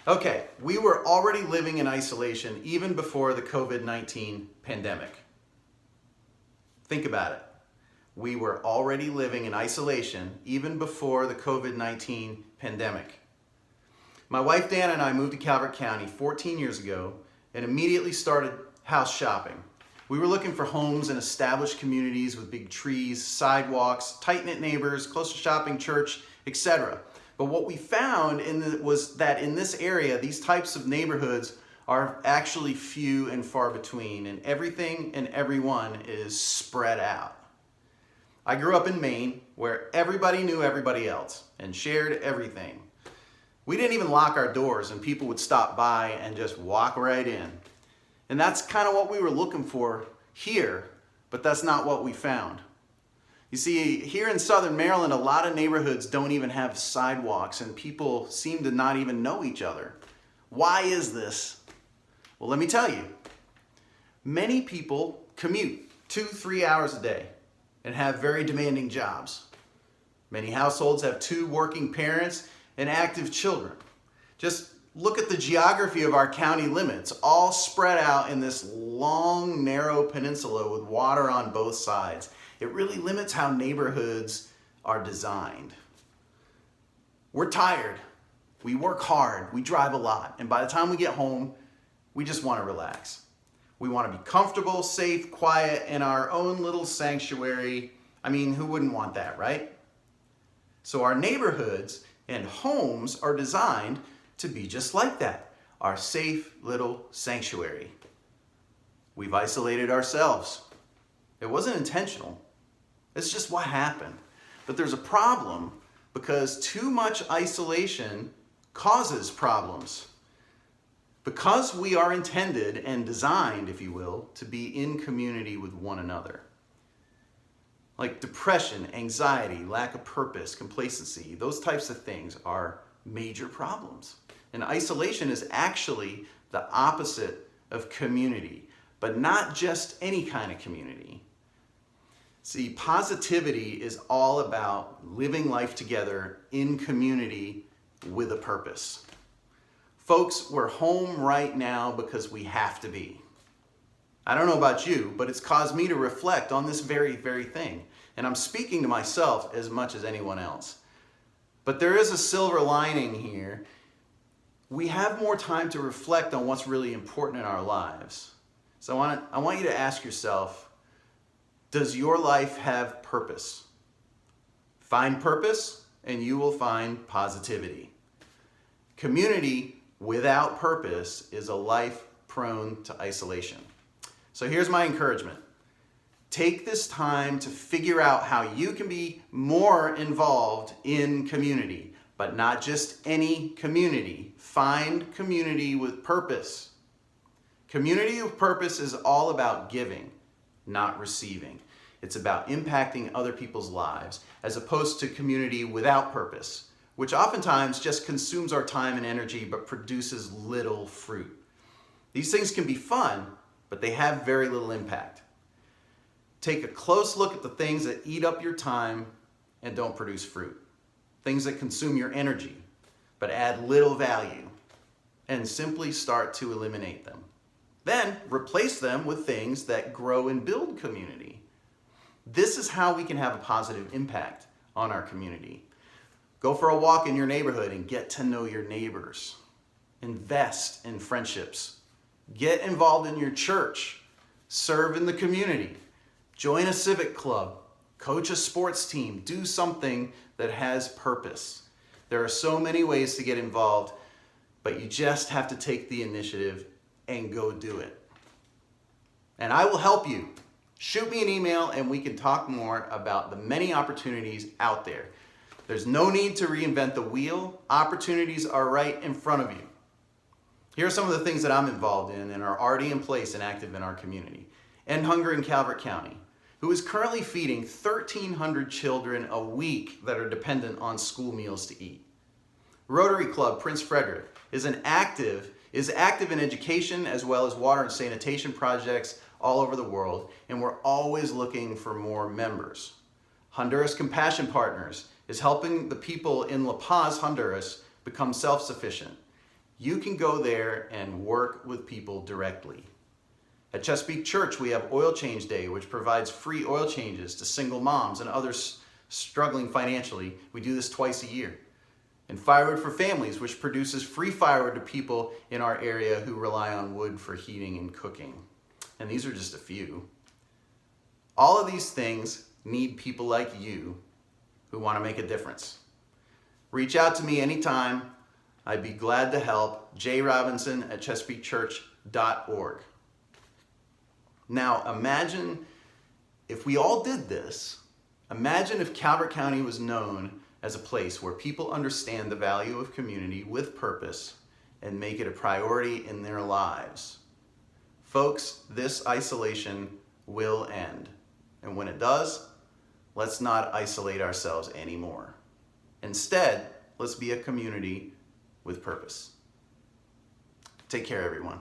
Okay, we were already living in isolation even before the COVID-19 pandemic. Think about it. We were already living in isolation even before the COVID-19 pandemic. My wife Dan and I moved to Calvert County 14 years ago and immediately started house shopping. We were looking for homes in established communities with big trees, sidewalks, tight-knit neighbors, close to shopping, church, etc. But what we found was that in this area, these types of neighborhoods are actually few and far between, and everything and everyone is spread out. I grew up in Maine, where everybody knew everybody else and shared everything. We didn't even lock our doors, and people would stop by and just walk right in. And that's kind of what we were looking for here, but that's not what we found. You see, here in Southern Maryland, a lot of neighborhoods don't even have sidewalks, and people seem to not even know each other. Why is this? Well, let me tell you. Many people commute 2-3 hours a day and have very demanding jobs. Many households have 2 working parents and active children. Just look at the geography of our county limits, all spread out in this long, narrow peninsula with water on both sides. It really limits how neighborhoods are designed. We're tired, we work hard, we drive a lot, and by the time we get home, we just want to relax. We want to be comfortable, safe, quiet in our own little sanctuary. I mean, who wouldn't want that, right? So our neighborhoods and homes are designed to be just like that, our safe little sanctuary. We've isolated ourselves. It wasn't intentional. It's just what happened. But there's a problem because too much isolation causes problems. Because we are intended and designed, if you will, to be in community with one another. Like depression, anxiety, lack of purpose, complacency, those types of things are major problems. And isolation is actually the opposite of community, but not just any kind of community. See, positivity is all about living life together in community with a purpose. Folks, we're home right now because we have to be. I don't know about you, but it's caused me to reflect on this very, very thing. And I'm speaking to myself as much as anyone else. But there is a silver lining here. We have more time to reflect on what's really important in our lives. So I want you to ask yourself, does your life have purpose? Find purpose and you will find positivity. Community without purpose is a life prone to isolation. So here's my encouragement. Take this time to figure out how you can be more involved in community, but not just any community. Find community with purpose. Community with purpose is all about giving, not receiving. It's about impacting other people's lives, as opposed to community without purpose, which oftentimes just consumes our time and energy but produces little fruit. These things can be fun, but they have very little impact. Take a close look at the things that eat up your time and don't produce fruit. Things that consume your energy, but add little value, and simply start to eliminate them. Then replace them with things that grow and build community. This is how we can have a positive impact on our community. Go for a walk in your neighborhood and get to know your neighbors. Invest in friendships. Get involved in your church. Serve in the community. Join a civic club. Coach a sports team. Do something that has purpose. There are so many ways to get involved, but you just have to take the initiative and go do it. And I will help you. Shoot me an email and we can talk more about the many opportunities out there. There's no need to reinvent the wheel. Opportunities are right in front of you. Here are some of the things that I'm involved in and are already in place and active in our community. End Hunger in Calvert County, who is currently feeding 1,300 children a week that are dependent on school meals to eat. Rotary Club Prince Frederick is active in education as well as water and sanitation projects all over the world, and we're always looking for more members. Honduras Compassion Partners is helping the people in La Paz, Honduras become self-sufficient. you can go there and work with people directly. At Chesapeake Church, we have Oil Change Day, which provides free oil changes to single moms and others struggling financially. We do this twice a year. And Firewood for Families, which produces free firewood to people in our area who rely on wood for heating and cooking. And these are just a few. All of these things need people like you who want to make a difference. Reach out to me anytime. I'd be glad to help. jrobinson@chesapeakechurch.org. Now imagine if we all did this. Imagine if Calvert County was known as a place where people understand the value of community with purpose and make it a priority in their lives. Folks, this isolation will end. And when it does, let's not isolate ourselves anymore. Instead, let's be a community with purpose. Take care, everyone.